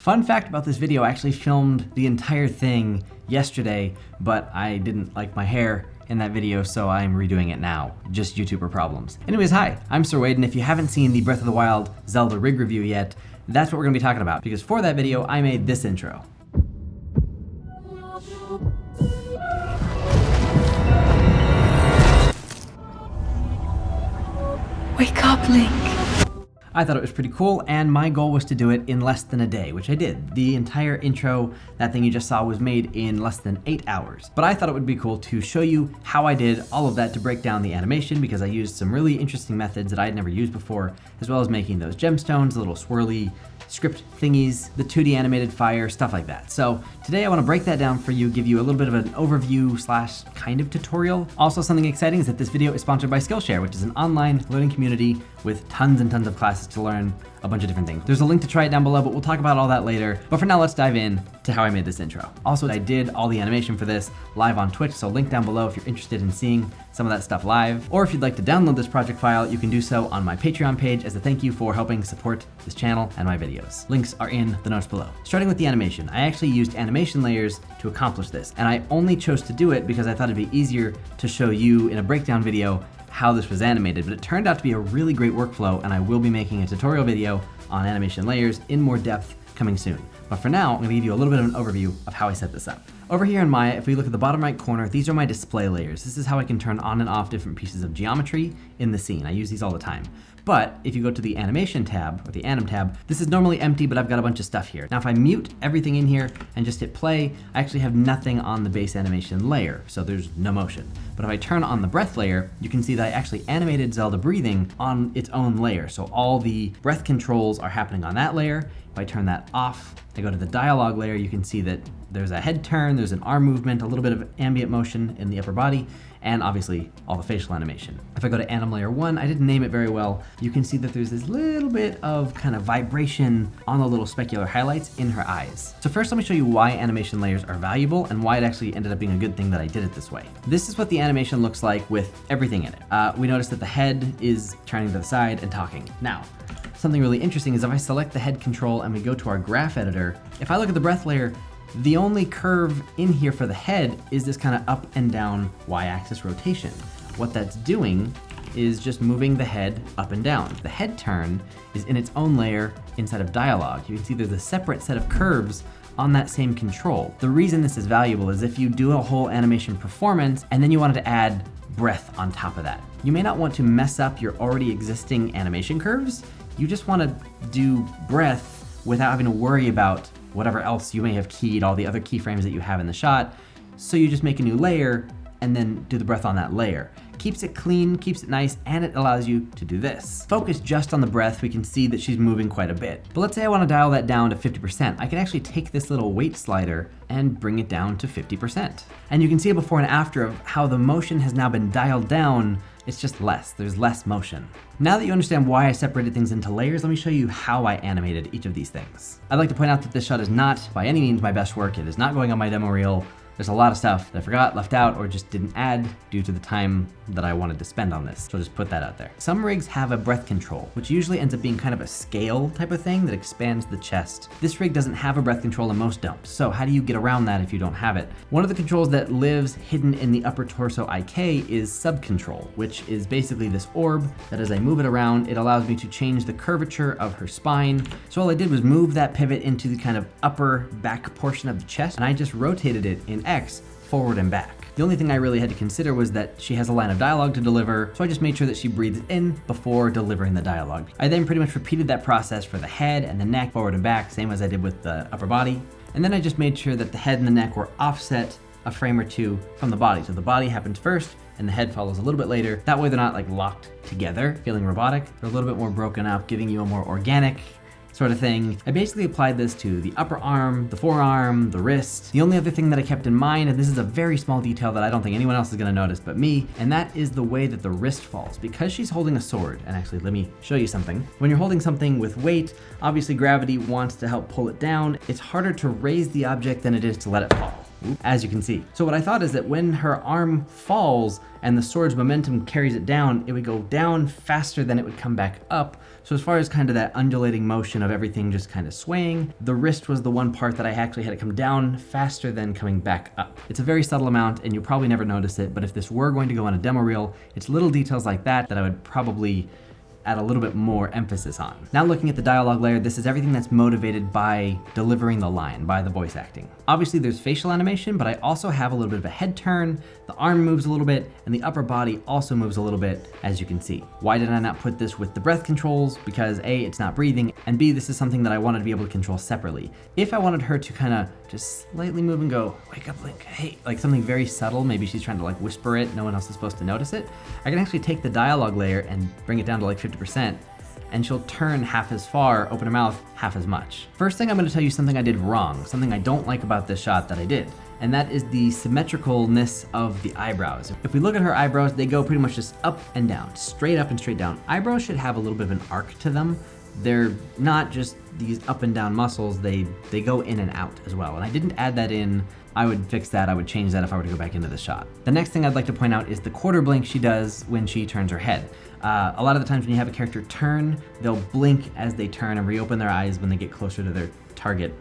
Fun fact about this video, I actually filmed the entire thing yesterday, but I didn't like my hair in that video, so I'm redoing it now. Just YouTuber problems. Anyways, hi, I'm Sir Wade, and if you haven't seen the Breath of the Wild Zelda rig review yet, that's what we're gonna be talking about, because for that video, I made this intro. Wake up, Link. I thought it was pretty cool, and my goal was to do it in less than a day, which I did. The entire intro, that thing you just saw, was made in less than 8 hours. But I thought it would be cool to show you how I did all of that to break down the animation, because I used some really interesting methods that I had never used before, as well as making those gemstones, the little swirly script thingies, the 2D animated fire, stuff like that. So today I want to break that down for you, give you a little bit of an overview slash kind of tutorial. Also, something exciting is that this video is sponsored by Skillshare, which is an online learning community with tons and tons of classes to learn a bunch of different things. There's a link to try it down below, but we'll talk about all that later. But for now, let's dive in to how I made this intro. Also, I did all the animation for this live on Twitch, so link down below if you're interested in seeing some of that stuff live. Or if you'd like to download this project file, you can do so on my Patreon page as a thank you for helping support this channel and my videos. Links are in the notes below. Starting with the animation, I actually used animation layers to accomplish this, and I only chose to do it because I thought it'd be easier to show you in a breakdown video how this was animated, but it turned out to be a really great workflow, and I will be making a tutorial video on animation layers in more depth coming soon. But for now, I'm gonna give you a little bit of an overview of how I set this up. Over here in Maya, if we look at the bottom right corner, these are my display layers. This is how I can turn on and off different pieces of geometry in the scene. I use these all the time. But if you go to the animation tab, or the anim tab, this is normally empty, but I've got a bunch of stuff here. Now, if I mute everything in here and just hit play, I actually have nothing on the base animation layer, so there's no motion. But if I turn on the breath layer, you can see that I actually animated Zelda breathing on its own layer. So all the breath controls are happening on that layer. If I turn that off, I go to the dialogue layer, you can see that there's a head turn, there's an arm movement, a little bit of ambient motion in the upper body, and obviously all the facial animation. If I go to anim layer 1, I didn't name it very well, you can see that there's this little bit of kind of vibration on the little specular highlights in her eyes. So first, let me show you why animation layers are valuable and why it actually ended up being a good thing that I did it this way. This is what the animation looks like with everything in it. We notice that the head is turning to the side and talking. Now, something really interesting is if I select the head control and we go to our graph editor, if I look at the breath layer, the only curve in here for the head is this kind of up and down y-axis rotation. What that's doing is just moving the head up and down. The head turn is in its own layer inside of dialogue. You can see there's a separate set of curves on that same control. The reason this is valuable is if you do a whole animation performance and then you wanted to add breath on top of that. You may not want to mess up your already existing animation curves. You just want to do breath without having to worry about whatever else you may have keyed, all the other keyframes that you have in the shot. So you just make a new layer and then do the breath on that layer. Keeps it clean, keeps it nice, and it allows you to do this. Focus just on the breath, we can see that she's moving quite a bit. But let's say I want to dial that down to 50%. I can actually take this little weight slider and bring it down to 50%. And you can see a before and after of how the motion has now been dialed down. It's just less, there's less motion. Now that you understand why I separated things into layers, let me show you how I animated each of these things. I'd like to point out that this shot is not by any means my best work. It is not going on my demo reel. There's a lot of stuff that I forgot, left out, or just didn't add due to the time that I wanted to spend on this. So I'll just put that out there. Some rigs have a breath control, which usually ends up being kind of a scale type of thing that expands the chest. This rig doesn't have a breath control and most don't. So how do you get around that if you don't have it? One of the controls that lives hidden in the upper torso IK is sub control, which is basically this orb that as I move it around, it allows me to change the curvature of her spine. So all I did was move that pivot into the kind of upper back portion of the chest, and I just rotated it in X forward and back. The only thing I really had to consider was that she has a line of dialogue to deliver, so I just made sure that she breathes in before delivering the dialogue. I then pretty much repeated that process for the head and the neck, forward and back, same as I did with the upper body. And then I just made sure that the head and the neck were offset a frame or two from the body. So the body happens first and the head follows a little bit later. That way they're not like locked together, feeling robotic. They're a little bit more broken up, giving you a more organic sort of thing. I basically applied this to the upper arm, the forearm, the wrist. The only other thing that I kept in mind, and this is a very small detail that I don't think anyone else is gonna notice but me, and that is the way that the wrist falls. Because she's holding a sword, and actually let me show you something. When you're holding something with weight, obviously gravity wants to help pull it down. It's harder to raise the object than it is to let it fall. as you can see. So what I thought is that when her arm falls and the sword's momentum carries it down, it would go down faster than it would come back up. So as far as kind of that undulating motion of everything just kind of swaying, the wrist was the one part that I actually had it come down faster than coming back up. It's a very subtle amount and you'll probably never notice it, but if this were going to go on a demo reel, it's little details like that I would probably add a little bit more emphasis on. Now looking at the dialogue layer, this is everything that's motivated by delivering the line, by the voice acting. Obviously there's facial animation, but I also have a little bit of a head turn, the arm moves a little bit, and the upper body also moves a little bit, as you can see. Why did I not put this with the breath controls? Because A, it's not breathing, and B, this is something that I wanted to be able to control separately. If I wanted her to kind of just slightly move and go, wake up Link, hey, like something very subtle, maybe she's trying to like whisper it, no one else is supposed to notice it, I can actually take the dialogue layer and bring it down to like 50%, and she'll turn half as far, open her mouth half as much. First thing, I'm gonna tell you something I did wrong, something I don't like about this shot that I did, and that is the symmetricalness of the eyebrows. If we look at her eyebrows, they go pretty much just up and down, straight up and straight down. Eyebrows should have a little bit of an arc to them. They're not just these up and down muscles, they go in and out as well. And I didn't add that in. I would fix that, I would change that if I were to go back into the shot. The next thing I'd like to point out is the quarter blink she does when she turns her head. A lot of the times when you have a character turn, they'll blink as they turn and reopen their eyes when they get closer to their target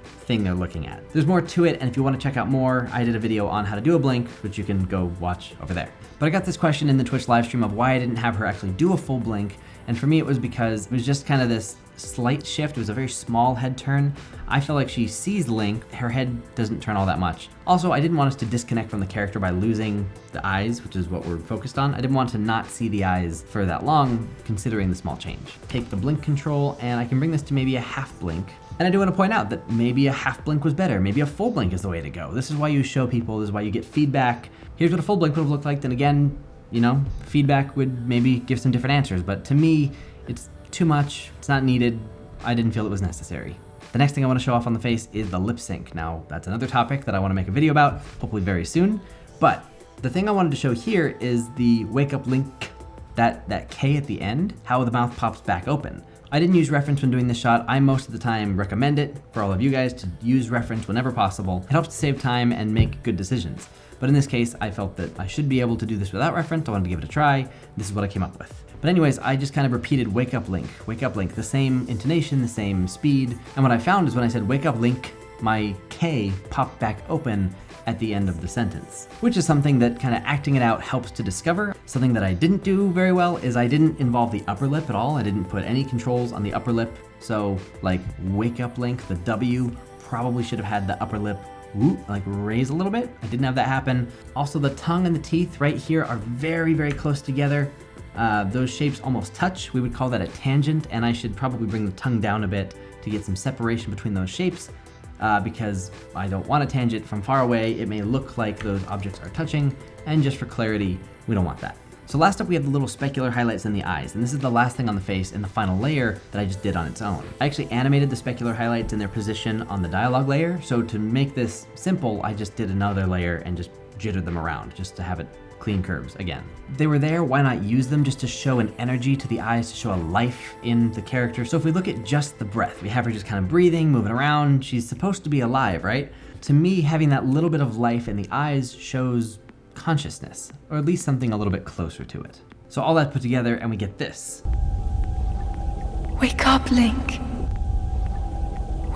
thing they're looking at. There's more to it, and if you want to check out more, I did a video on how to do a blink, which you can go watch over there. But I got this question in the Twitch live stream of why I didn't have her actually do a full blink, and for me it was because it was just kind of this slight shift. It was a very small head turn. I feel like she sees Link, her head doesn't turn all that much. Also, I didn't want us to disconnect from the character by losing the eyes, which is what we're focused on. I didn't want to not see the eyes for that long, considering the small change. Take the blink control, and I can bring this to maybe a half blink. And I do want to point out that maybe a half blink was better. Maybe a full blink is the way to go. This is why you show people, this is why you get feedback. Here's what a full blink would have looked like. Then again, you know, feedback would maybe give some different answers, but to me, it's too much, it's not needed. I didn't feel it was necessary. The next thing I want to show off on the face is the lip sync. Now, that's another topic that I want to make a video about, hopefully very soon. But the thing I wanted to show here is the wake up Link, that K at the end, how the mouth pops back open. I didn't use reference when doing this shot. I most of the time recommend it for all of you guys to use reference whenever possible. It helps to save time and make good decisions. But in this case, I felt that I should be able to do this without reference. I wanted to give it a try. This is what I came up with. But anyways, I just kind of repeated wake up Link, the same intonation, the same speed. And what I found is when I said wake up Link, my K popped back open at the end of the sentence, which is something that kind of acting it out helps to discover. Something that I didn't do very well is I didn't involve the upper lip at all. I didn't put any controls on the upper lip. So like wake up Link, the W probably should have had the upper lip like raise a little bit. I didn't have that happen. Also, the tongue and the teeth right here are very, very close together. Those shapes almost touch. We would call that a tangent, and I should probably bring the tongue down a bit to get some separation between those shapes because I don't want a tangent from far away. It may look like those objects are touching, and just for clarity, we don't want that. So last up we have the little specular highlights in the eyes, and this is the last thing on the face in the final layer that I just did on its own. I actually animated the specular highlights in their position on the dialogue layer, so to make this simple, I just did another layer and just jittered them around just to have it clean curves again. They were there, why not use them just to show an energy to the eyes, to show a life in the character. So if we look at just the breath, we have her just kind of breathing, moving around, she's supposed to be alive, right? To me, having that little bit of life in the eyes shows consciousness, or at least something a little bit closer to it. So all that put together and we get this. Wake up, Link.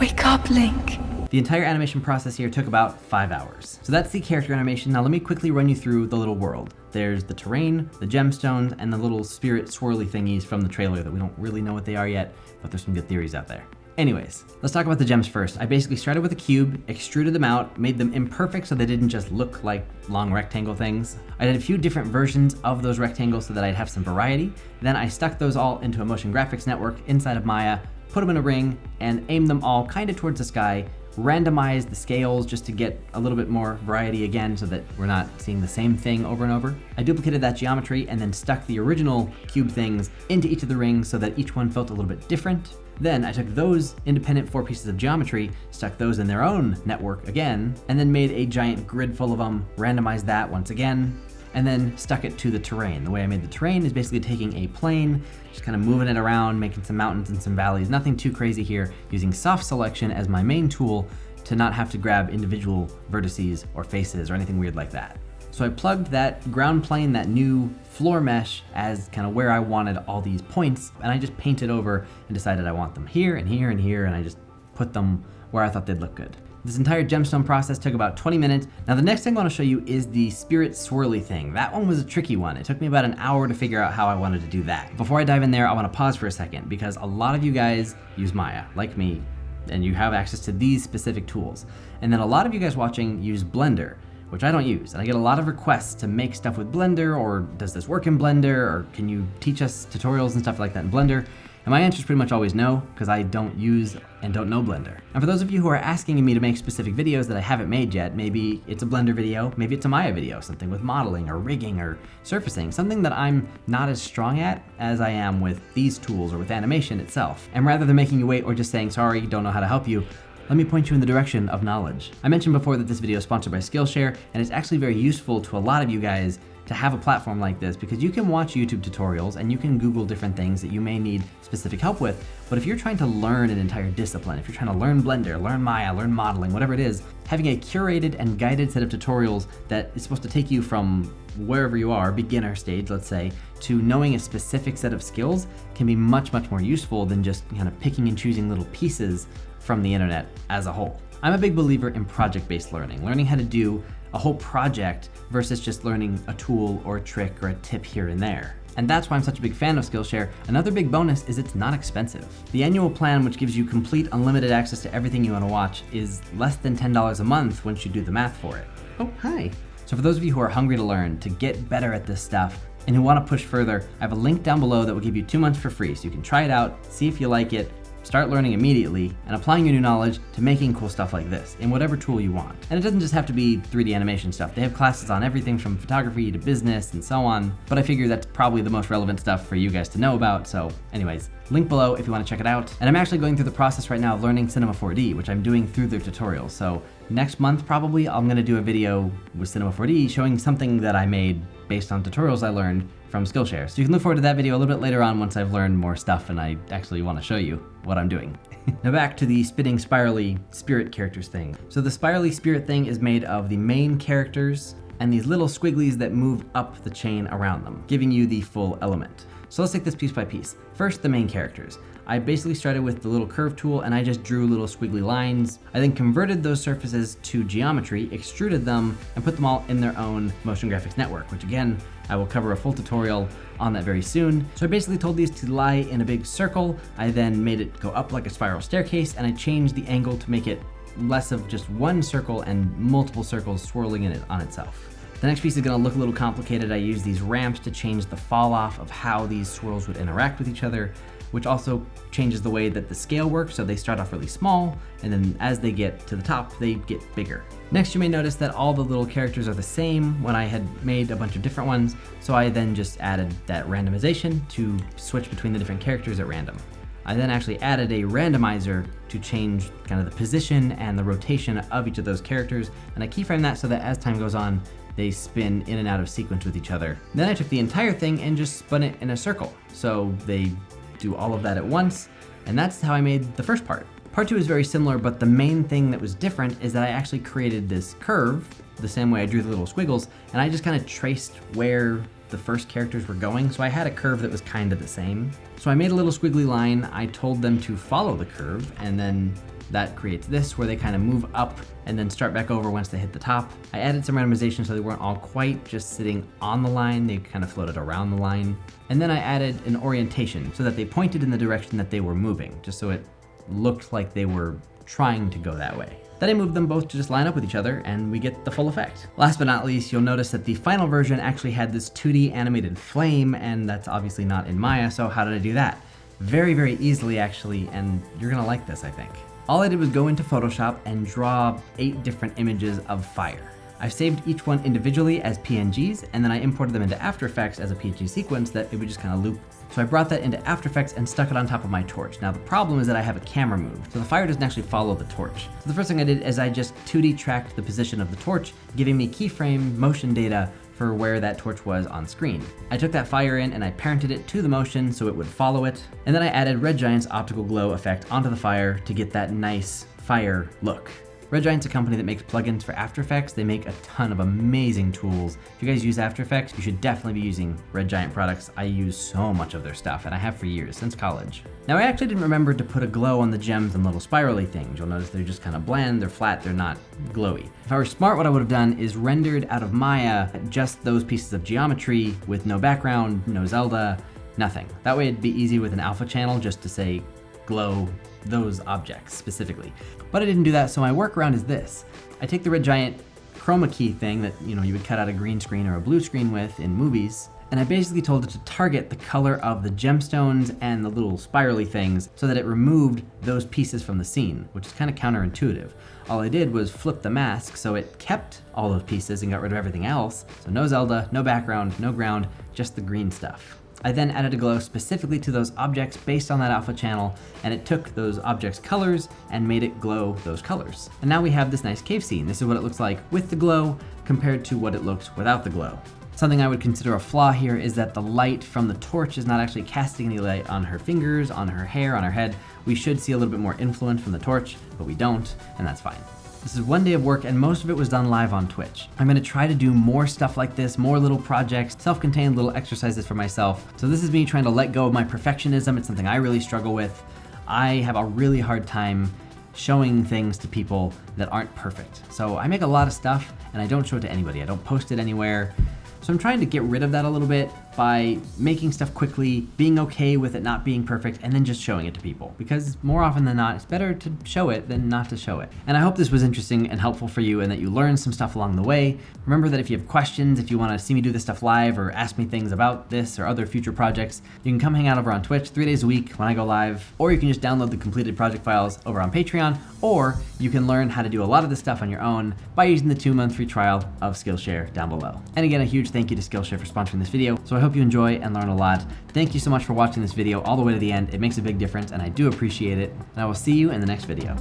Wake up, Link. The entire animation process here took about 5 hours. So that's the character animation. Now let me quickly run you through the little world. There's the terrain, the gemstones, and the little spirit swirly thingies from the trailer that we don't really know what they are yet, but there's some good theories out there. Anyways, let's talk about the gems first. I basically started with a cube, extruded them out, made them imperfect so they didn't just look like long rectangle things. I did a few different versions of those rectangles so that I'd have some variety. Then I stuck those all into a motion graphics network inside of Maya, put them in a ring, and aimed them all kind of towards the sky, randomized the scales just to get a little bit more variety again so that we're not seeing the same thing over and over. I duplicated that geometry and then stuck the original cube things into each of the rings so that each one felt a little bit different. Then I took those independent 4 pieces of geometry, stuck those in their own network again, and then made a giant grid full of them, randomized that once again, and then stuck it to the terrain. The way I made the terrain is basically taking a plane, just kind of moving it around, making some mountains and some valleys, nothing too crazy here, using soft selection as my main tool, to not have to grab individual vertices or faces or anything weird like that. So I plugged that ground plane, that new floor mesh, as kind of where I wanted all these points, and I just painted over and decided I want them here and here and here, and I just put them where I thought they'd look good. This entire gemstone process took about 20 minutes. Now the next thing I want to show you is the spirit swirly thing. That one was a tricky one. It took me about an hour to figure out how I wanted to do that. Before I dive in there, I want to pause for a second because a lot of you guys use Maya, like me, and you have access to these specific tools. And then a lot of you guys watching use Blender, which I don't use. And I get a lot of requests to make stuff with Blender, or does this work in Blender, or can you teach us tutorials and stuff like that in Blender? And my answer is pretty much always no, because I don't use and don't know Blender. And for those of you who are asking me to make specific videos that I haven't made yet, maybe it's a Blender video, maybe it's a Maya video, something with modeling or rigging or surfacing, something that I'm not as strong at as I am with these tools or with animation itself. And rather than making you wait or just saying, sorry, don't know how to help you, let me point you in the direction of knowledge. I mentioned before that this video is sponsored by Skillshare, and it's actually very useful to a lot of you guys to have a platform like this because you can watch YouTube tutorials and you can Google different things that you may need specific help with. But if you're trying to learn an entire discipline, if you're trying to learn Blender, learn Maya, learn modeling, whatever it is, having a curated and guided set of tutorials that is supposed to take you from wherever you are, beginner stage, let's say, to knowing a specific set of skills can be much, much more useful than just kind of picking and choosing little pieces from the internet as a whole. I'm a big believer in project-based learning how to do a whole project versus just learning a tool or a trick or a tip here and there. And that's why I'm such a big fan of Skillshare. Another big bonus is it's not expensive. The annual plan, which gives you complete unlimited access to everything you want to watch, is less than $10 a month once you do the math for it. Oh, hi. So for those of you who are hungry to learn, to get better at this stuff, and who want to push further, I have a link down below that will give you 2 months for free, so you can try it out, see if you like it, start learning immediately, and applying your new knowledge to making cool stuff like this in whatever tool you want. And it doesn't just have to be 3D animation stuff. They have classes on everything from photography to business and so on, but I figure that's probably the most relevant stuff for you guys to know about. So anyways, link below if you want to check it out. And I'm actually going through the process right now of learning Cinema 4D, which I'm doing through their tutorials. So next month, probably, I'm gonna do a video with Cinema 4D showing something that I made based on tutorials I learned from Skillshare. So you can look forward to that video a little bit later on once I've learned more stuff and I actually want to show you what I'm doing. Now back to the spinning spirally spirit characters thing. So the spirally spirit thing is made of the main characters and these little squigglies that move up the chain around them, giving you the full element. So let's take this piece by piece. First, the main characters. I basically started with the little curve tool and I just drew little squiggly lines. I then converted those surfaces to geometry, extruded them, and put them all in their own motion graphics network, which again, I will cover a full tutorial on that very soon. So I basically told these to lie in a big circle. I then made it go up like a spiral staircase, and I changed the angle to make it less of just one circle and multiple circles swirling in it on itself. The next piece is gonna look a little complicated. I used these ramps to change the fall off of how these swirls would interact with each other, which also changes the way that the scale works. So they start off really small, and then as they get to the top, they get bigger. Next, you may notice that all the little characters are the same when I had made a bunch of different ones. So I then just added that randomization to switch between the different characters at random. I then actually added a randomizer to change kind of the position and the rotation of each of those characters. And I keyframe that so that as time goes on, they spin in and out of sequence with each other. Then I took the entire thing and just spun it in a circle. So they do all of that at once, and that's how I made the first part. Part 2 is very similar, but the main thing that was different is that I actually created this curve the same way I drew the little squiggles, and I just kind of traced where the first characters were going, so I had a curve that was kind of the same. So I made a little squiggly line, I told them to follow the curve, and then that creates this where they kind of move up and then start back over once they hit the top. I added some randomization so they weren't all quite just sitting on the line, they kind of floated around the line. And then I added an orientation so that they pointed in the direction that they were moving, just so it looked like they were trying to go that way. Then I moved them both to just line up with each other and we get the full effect. Last but not least, you'll notice that the final version actually had this 2D animated flame, and that's obviously not in Maya, so how did I do that? Very, very easily actually, and you're gonna like this, I think. All I did was go into Photoshop and draw 8 different images of fire. I've saved each one individually as PNGs, and then I imported them into After Effects as a PNG sequence that it would just kind of loop. So I brought that into After Effects and stuck it on top of my torch. Now the problem is that I have a camera move, so the fire doesn't actually follow the torch. So the first thing I did is I just 2D tracked the position of the torch, giving me keyframe motion data for where that torch was on screen. I took that fire in and I parented it to the motion so it would follow it, and then I added Red Giant's optical glow effect onto the fire to get that nice fire look. Red Giant's a company that makes plugins for After Effects. They make a ton of amazing tools. If you guys use After Effects, you should definitely be using Red Giant products. I use so much of their stuff, and I have for years, since college. Now, I actually didn't remember to put a glow on the gems and little spirally things. You'll notice they're just kind of bland, they're flat, they're not glowy. If I were smart, what I would have done is rendered out of Maya just those pieces of geometry with no background, no Zelda, nothing. That way it'd be easy with an alpha channel just to say glow those objects specifically. But I didn't do that, so my workaround is this. I take the Red Giant Chroma Key thing that you would cut out a green screen or a blue screen with in movies, and I basically told it to target the color of the gemstones and the little spirally things so that it removed those pieces from the scene, which is kind of counterintuitive. All I did was flip the mask so it kept all those pieces and got rid of everything else. So no Zelda, no background, no ground, just the green stuff. I then added a glow specifically to those objects based on that alpha channel, and it took those objects' colors and made it glow those colors. And now we have this nice cave scene. This is what it looks like with the glow compared to what it looks without the glow. Something I would consider a flaw here is that the light from the torch is not actually casting any light on her fingers, on her hair, on her head. We should see a little bit more influence from the torch, but we don't, and that's fine. This is one day of work, and most of it was done live on Twitch. I'm gonna try to do more stuff like this, more little projects, self-contained little exercises for myself. So this is me trying to let go of my perfectionism. It's something I really struggle with. I have a really hard time showing things to people that aren't perfect. So I make a lot of stuff, and I don't show it to anybody. I don't post it anywhere. So I'm trying to get rid of that a little bit by making stuff quickly, being okay with it not being perfect, and then just showing it to people. Because more often than not, it's better to show it than not to show it. And I hope this was interesting and helpful for you and that you learned some stuff along the way. Remember that if you have questions, if you want to see me do this stuff live or ask me things about this or other future projects, you can come hang out over on Twitch 3 days a week when I go live, or you can just download the completed project files over on Patreon, or you can learn how to do a lot of this stuff on your own by using the 2-month free trial of Skillshare down below. And again, a huge thank you to Skillshare for sponsoring this video. So I hope you enjoy and learn a lot. Thank you so much for watching this video all the way to the end. It makes a big difference and I do appreciate it. And I will see you in the next video.